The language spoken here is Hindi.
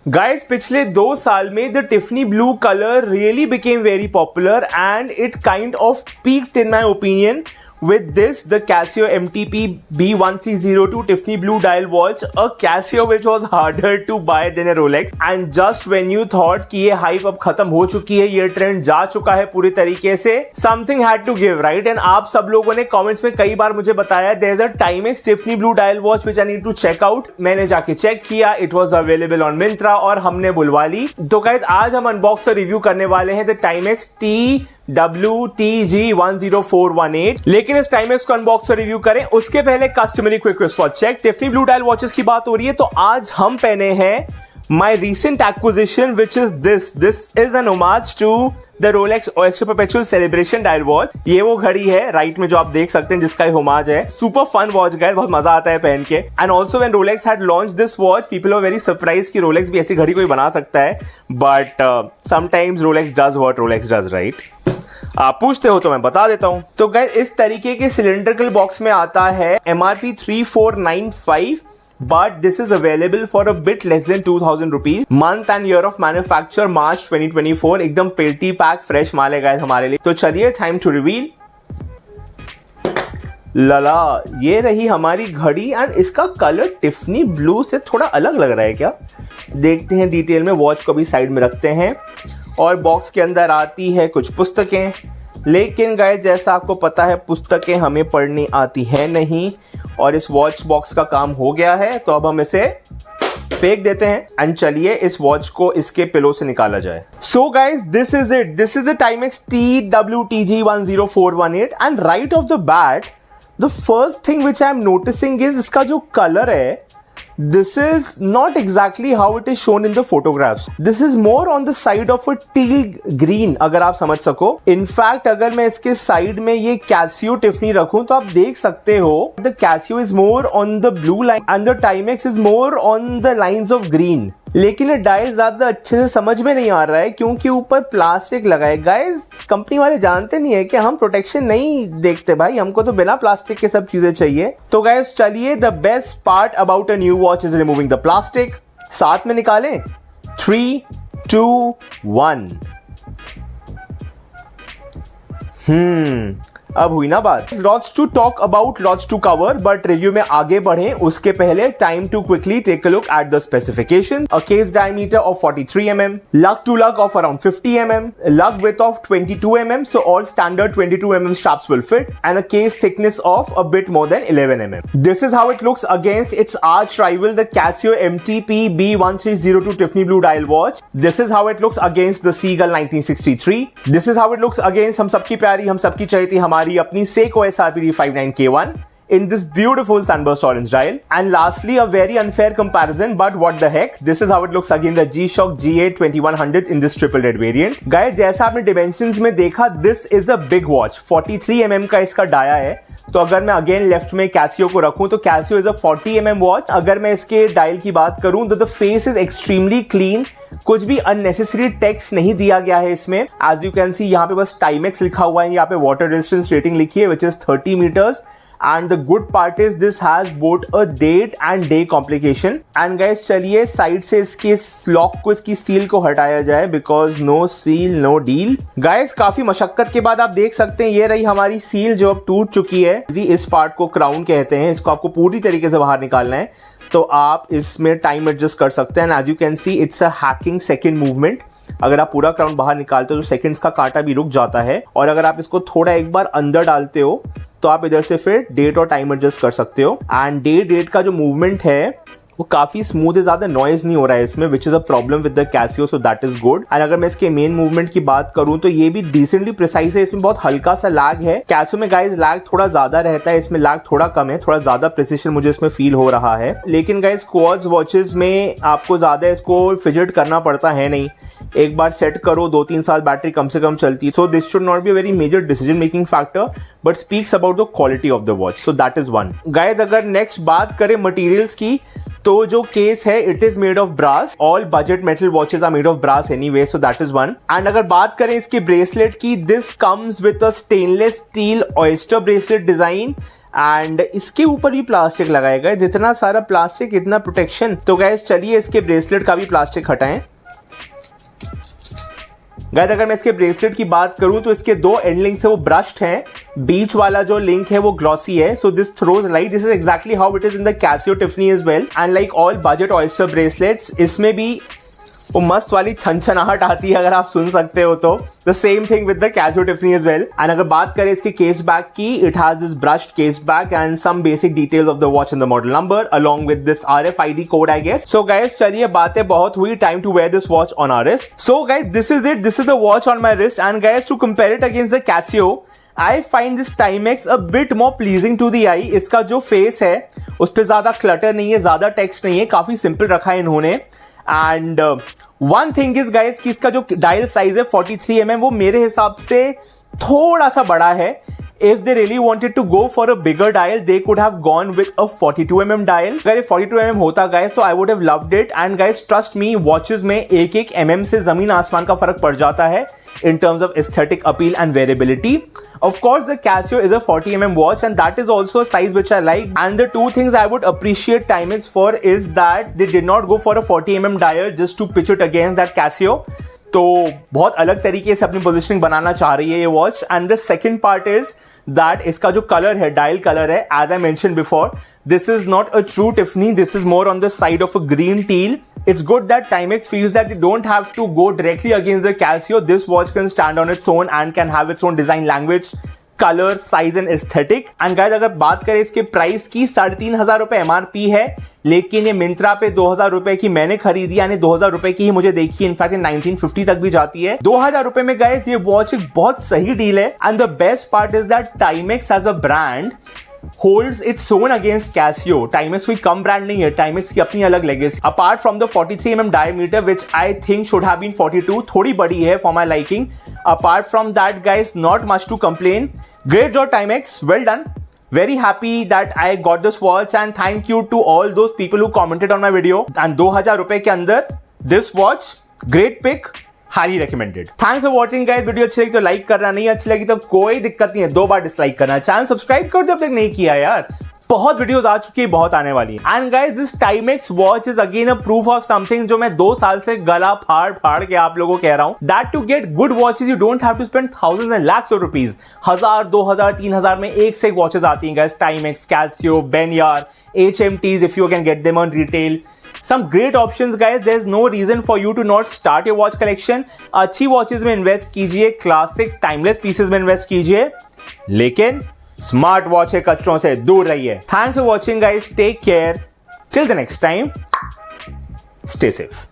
गाइस पिछले 2 साल में the Tiffany blue colour really became very popular and it kind of peaked in my opinion with this the Casio MTP B1302 Tiffany blue dial watch, a Casio which was harder to buy than a Rolex, and just when you thought कि ये hype अब खत्म हो चुकी है, ये ट्रेंड जा चुका है पूरी तरीके से, something had to give, right? And आप सब लोगों ने कमेंट्स में कई बार मुझे बताया there's a Timex Tiffany blue dial watch which I need to check out. मैंने जाके चेक किया, it was available on Myntra और हमने बुलवा ली. तो गाइस आज हम अनबॉक्स और रिव्यू करने वाले हैं द Timex TWTG10418. लेकिन इस Timex को अनबॉक्स और रिव्यू करें उसके पहले customary quick response check. Tiffany blue dial watches की बात हो रही है तो आज हम पहने हैं my recent acquisition which is this is an homage to the Rolex Oyster Perpetual Celebration dial watch. ये वो घड़ी है राइट में जो आप देख सकते हैं जिसका होमाज है. सुपर फन वॉच गाइस, बहुत मजा आता है पहन के. And also when Rolex had launch this watch people are very surprise कि रोलेक्स भी ऐसी घड़ी कोई बना सकता है. But sometimes Rolex does what Rolex does, right? आप पूछते हो तो मैं बता देता हूं. तो गाइस इस तरीके के सिलेंड्रिकल बॉक्स में आता है. MRP 3495 but this is available for a bit less than 2000 rupees. Month and year of manufacture March 2024. एकदम पेटी पैक फ्रेश माल है गाइस हमारे लिए. तो चलिए टाइम टू रिवील. लला ये रही हमारी घड़ी एंड इसका कलर टिफनी ब्लू से थोड़ा अलग लग रहा है क्या? देखते हैं डिटेल में. वॉच को भी साइड में रखते हैं और बॉक्स के अंदर आती है कुछ पुस्तकें. लेकिन गाइस जैसा आपको पता है पुस्तकें हमें पढ़नी आती है नहीं और इस वॉच बॉक्स का काम हो गया है तो अब हम इसे फेंक देते हैं. एंड चलिए इस वॉच को इसके पिलो से निकाला जाए. सो guys this is it. This is the Timex TWTG10418 and right of the bat the first thing which I am noticing is इसका जो कलर है. This is not exactly how it is shown in the photographs. This is more on the side of a teal green, अगर आप समझ सको. In fact, अगर मैं इसके साइड में ये Casio Tiffany रखूं तो आप देख सकते हो the Casio is more on the blue line and the Timex is more on the lines of green. लेकिन ये डायल ज्यादा अच्छे से समझ में नहीं आ रहा है क्योंकि ऊपर प्लास्टिक लगा है. गाइस कंपनी वाले जानते नहीं है कि हम प्रोटेक्शन नहीं देखते भाई, हमको तो बिना प्लास्टिक के सब चीजें चाहिए. तो गाइस चलिए the best part about a new watch is removing the plastic. साथ में निकालें. 3, 2, 1. अब हुई ना बात. Lots to talk about, lots to cover, but review में आगे बढ़े उसके पहले time to quickly take a look at the specification. A case diameter of 43 mm, lug to lug of around 50 mm, lug width of 22 mm, so all standard 22 mm straps will fit, and a case thickness of a bit more than 11 mm. This is how it looks against its arch rival, the Casio MTP B1302 Tiffany blue dial watch. This is how it looks against the Seagull 1963. This is how it looks against हम सबकी प्यारी, हम सबकी चहेती, हमारी अपनी Seiko SRPD 59K1 in this beautiful sunburst orange dial. And lastly, a very unfair comparison, but what the heck, this is how it looks against the G-Shock GA 2100 in this triple red variant. Guys, जैसा आपने dimensions में देखा, this is a big watch. 43 mm का इसका डाया है. तो अगर मैं अगेन लेफ्ट में Casio को रखूं तो Casio is a 40 mm watch. अगर मैं इसके डायल की बात करूं तो the face is extremely clean. कुछ भी अननेसेसरी टेक्स्ट नहीं दिया गया है इसमें. एज यू कैन सी यहाँ पे बस Timex लिखा हुआ है, यहाँ पे वाटर रेजिस्टेंस रेटिंग लिखी है which is 30 metres. And the good part is this has both a date and day complication. And guys चलिए साइड से इसके लॉक को, इसकी सील को हटाया जाए because no seal no deal. Guys काफी मशक्कत के बाद आप देख सकते हैं ये रही हमारी सील जो अब टूट चुकी है. इस पार्ट को क्राउन कहते हैं. इसको आपको पूरी तरीके से बाहर निकालना है तो आप इसमें टाइम एडजस्ट कर सकते हैं. As you can see it's a hacking second movement. अगर आप पूरा क्राउन बाहर निकालते हो तो सेकंड्स का कांटा भी रुक जाता है और अगर आप इसको थोड़ा एक बार अंदर डालते हो तो आप इधर से फिर डेट और टाइम एडजस्ट कर सकते हो. एंड डेट का जो मूवमेंट है वो काफी स्मूथ है, ज्यादा नॉइज नहीं हो रहा है इसमें, which is a problem with the Casio, so that is good. And अगर मैं इसके मेन मूवमेंट की बात करूं तो ये भी डिसेंटली प्रिसाइज है. इसमें बहुत हल्का सा लैग है. Casio में गाइज लैग थोड़ा ज्यादा रहता है, इसमें लैग थोड़ा कम है. थोड़ा ज्यादा प्रिसिशन मुझे इसमें फील हो रहा है. लेकिन गाइज क्वार्ट्ज वॉचेस में आपको ज्यादा इसको फिजिट करना पड़ता है नहीं. एक बार सेट करो 2-3 साल बैटरी कम से कम चलती है. So this should not be a very major decision making factor but speaks about the quality of the watch. So that is one. Guys अगर नेक्स्ट बात करें मटेरियल्स की तो जो केस है it is made of brass. All budget metal watches are made of brass anyway, so that is one. And अगर बात करें इसकी ब्रेसलेट की, this comes with a stainless steel oyster bracelet design and इसके ऊपर भी प्लास्टिक लगाया गया है। जितना सारा प्लास्टिक इतना प्रोटेक्शन। तो गाइस चलिए इसके ब्रेसलेट का भी प्लास्टिक हटाएं। गाइस अगर मैं इसके ब्रेसलेट की बात करूं तो इसके दो एंड लिंक्स है वो ब्रश्ड हैं, बीच वाला जो लिंक है वो ग्लॉसी है, so this throws light. This is exactly how it is in the Casio Tiffany as well. And like all budget oyster bracelets इसमें भी वो मस्त वाली छनछनाहट आती है अगर आप सुन सकते हो तो। The same thing with the Casio Tiffany as well. And अगर बात करें इसके केस बैक की, it has this brushed case back and some basic details of the watch and the model number along with this RFID code I guess. So guys चलिए बातें बहुत हुई, time to wear this watch on our wrist. So guys this is it, this is the watch on my wrist. And guys to compare it against the Casio, I find this Timex a bit more pleasing to the eye। इसका जो फेस है उस पर ज्यादा क्लटर नहीं है, ज्यादा टेक्स्ट नहीं है, काफी सिंपल रखा है इन्होंने। And one thing is guys कि इसका जो डायल साइज है 43 mm वो मेरे हिसाब से थोड़ा सा बड़ा है। If they really wanted to go for a bigger dial, they could have gone with a 42 mm dial। अगर ये 42 mm होता guys तो I would have loved it। And guys trust me, watches में एक एक mm से जमीन आसमान का फर्क पड़ जाता है in terms of aesthetic appeal and wearability। Of course, the Casio is a 40 mm watch and that is also a size which I like। And the two things I would appreciate Timex for is that they did not go for a 40 mm dial just to pitch it against that Casio। तो बहुत अलग तरीके से अपनी पोजिशनिंग बनाना चाह रही है ये watch. And the second part is that इसका जो कलर है, डायल कलर है, as I mention before, this is not a true Tiffany, this is more on the side of a green teal. It's good that Timex feels that you don't have to go directly against the Casio. This watch can stand on its own and can have its own design language, color, size and aesthetic। And guys अगर बात करें इसके प्राइस की, 3,500 रुपए MRP है, लेकिन ये मिंत्रा पे 2,000 रुपए की मैंने खरीदी, यानी 2,000 रुपए की ही मुझे देखी। इनफैक्ट 1950 तक भी जाती है। 2,000 रुपए में गाइस ये वॉच एक बहुत सही डील है। And the best part is that Timex as a brand holds its own against Casio। Timex कोई कम ब्रांड नहीं है, Timex की अपनी अलग legacy. Apart from the 43 mm diameter which I think should have been 42, थोड़ी बड़ी है for my liking। Apart from that guys, not much to complain। Great job Timex, well done। Very happy that I got this watch and thank you to all those people who commented on my video। And 2,000 रुपए के अंदर this watch, great pick, highly recommended. Thanks for watching guys. Video अच्छी लगी तो लाइक करना, नहीं अच्छी लगी तो कोई दिक्कत नहीं है, 2 बार डिसलाइक करना। चैनल सब्सक्राइब कर दो अब तक नहीं किया यार, बहुत वीडियोस आ चुकी है, बहुत आने वाली है। And guys this Timex watch is again a proof of something जो मैं 2 साल से गला फाड़ फाड़ के आप लोगों को कह रहा हूं, that to get good watches you don't have to spend thousands and lakhs of rupees. 1000, 2000, 3000 में एक से एक वॉचेस आती हैं guys. Timex, Casio, Benyar, HMTs if you can get them on retail। Some great options guys, there's no reason for you to not start your watch collection। अच्छी वॉचेस में इन्वेस्ट कीजिए, क्लासिक टाइमलेस पीसेस में इन्वेस्ट कीजिए, लेकिन स्मार्ट वॉच के कचरों से दूर रहिए। Thanks for watching guys, take care, till the next time, stay safe.